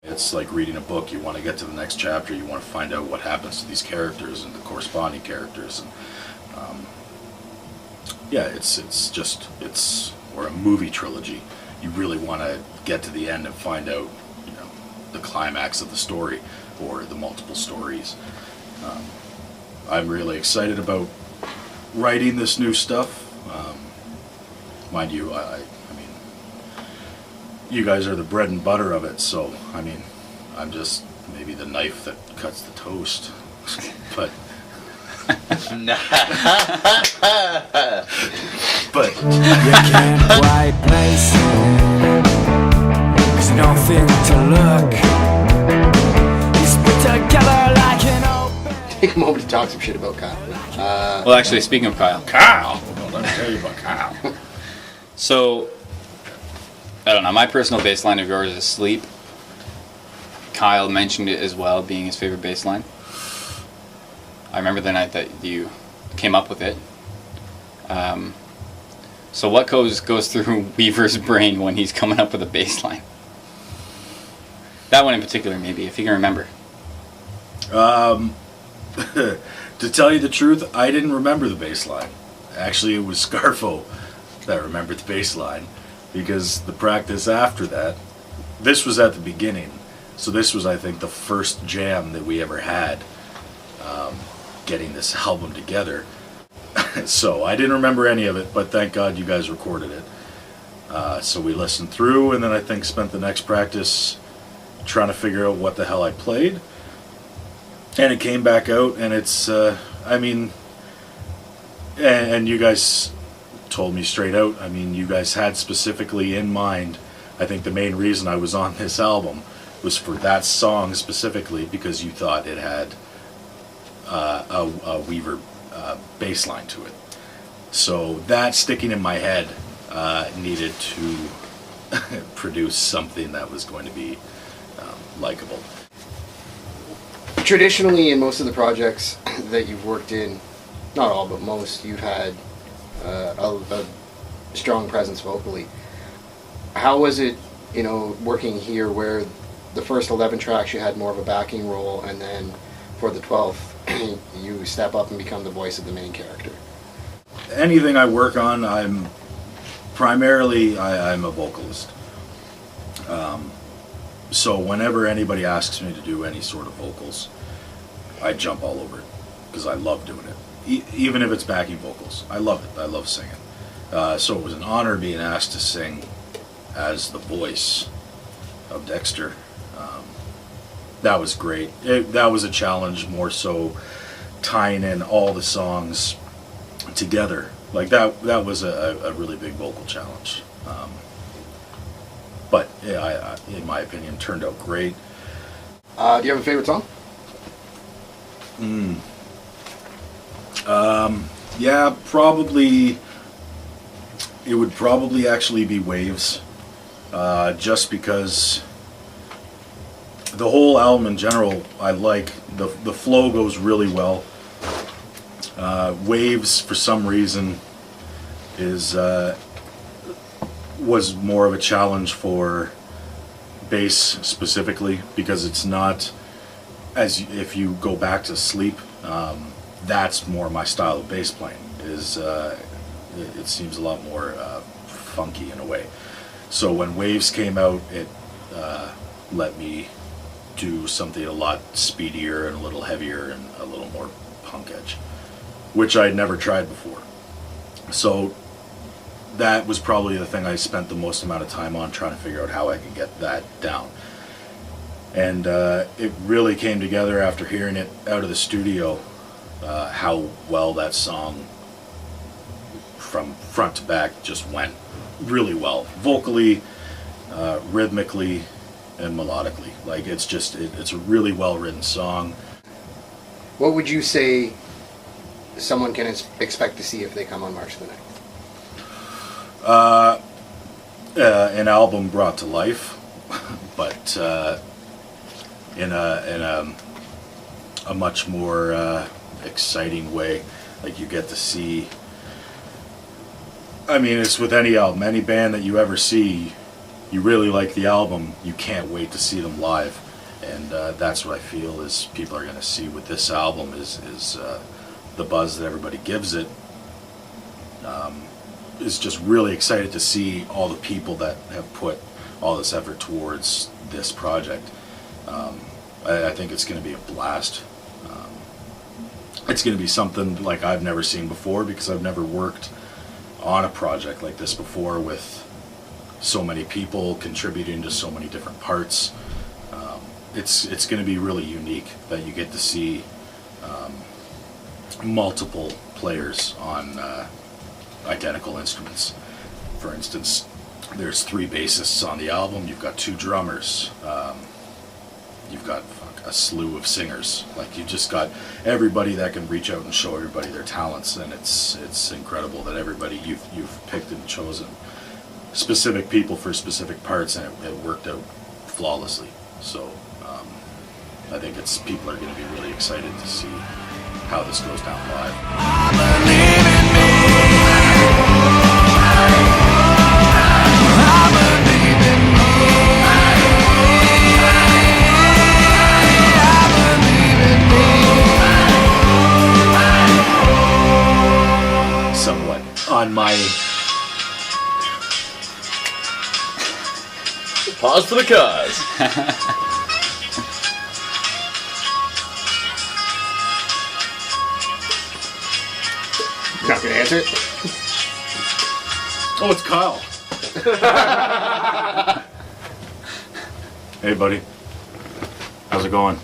It's like reading a book. You want to get to the next chapter. You want to find out what happens to these characters and the corresponding characters. And yeah, or a movie trilogy. You really want to get to the end and find out, the climax of the story or the multiple stories. I'm really excited about writing this new stuff. Mind you, I mean, you guys are the bread and butter of it, so I mean, I'm just maybe the knife that cuts the toast. But but you can't quite place it. There's nothing to look. You spit together like an open. Take a moment to talk some shit about Kyle. Well, actually, speaking of Kyle. Well, let me tell you about Kyle. So, I don't know, my personal bass line of yours is Sleep. Kyle mentioned it as well, being his favorite bass line. I remember the night that you came up with it. So what goes through Weaver's brain when he's coming up with a bass line? That one in particular, maybe, if you can remember. To tell you the truth, I didn't remember the bass line. Actually, it was Scarfo that remembered the bass line, because the practice after that, this was at the beginning, so this was, I think, the first jam that we ever had, getting this album together. So I didn't remember any of it, but thank God you guys recorded it. So we listened through, and then I think spent the next practice trying to figure out what the hell I played. And it came back out, and it's, I mean, and you guys told me straight out, I mean, you guys had specifically in mind, I think the main reason I was on this album was for that song specifically, because you thought it had a Weaver bass line to it. So that sticking in my head needed to produce something that was going to be likable. Traditionally, in most of the projects that you've worked in, not all but most, you've had a strong presence vocally. How was it, working here where the first 11 tracks you had more of a backing role, and then for the 12th you step up and become the voice of the main character? Anything I work on, I'm a vocalist. So whenever anybody asks me to do any sort of vocals, I jump all over it, because I love doing it. Even if it's backing vocals, I love it. I love singing. So it was an honor being asked to sing as the voice of Dexter. That was great. That was a challenge, more so tying in all the songs together. Like that was a really big vocal challenge. But yeah, in my opinion, turned out great. Do you have a favorite song? Yeah, probably. It would probably actually be Waves, just because the whole album in general, I like the flow goes really well. Waves, for some reason, was more of a challenge for bass specifically, because it's not, as if you go back to Sleep, that's more my style of bass playing. It seems a lot more funky in a way. So when Waves came out, it let me do something a lot speedier and a little heavier and a little more punk edge, which I'd never tried before. So that was probably the thing I spent the most amount of time on, trying to figure out how I could get that down. And it really came together after hearing it out of the studio, how well that song from front to back just went really well, vocally, rhythmically, and melodically. Like, it's just, it's a really well written song. What would you say someone can expect to see if they come on March the 9th? An album brought to life, but in a much more exciting way. Like, you get to see, I mean, it's with any album, any band that you ever see, you really like the album, you can't wait to see them live. And that's what I feel is people are going to see with this album is the buzz that everybody gives it. Is just really excited to see all the people that have put all this effort towards this project. I think it's going to be a blast. It's going to be something like I've never seen before because I've never worked on a project like this before with so many people contributing to so many different parts. It's going to be really unique that you get to see multiple players on identical instruments. For instance, there's 3 bassists on the album, you've got 2 drummers, you've got a slew of singers. Like, you just got everybody that can reach out and show everybody their talents, and it's incredible that everybody you've picked and chosen specific people for specific parts, and it worked out flawlessly. So I think people are going to be really excited to see how this goes down live. Somewhat on my Pause for the cause. Not gonna answer it. Oh, it's Kyle. Hey, buddy. How's it going?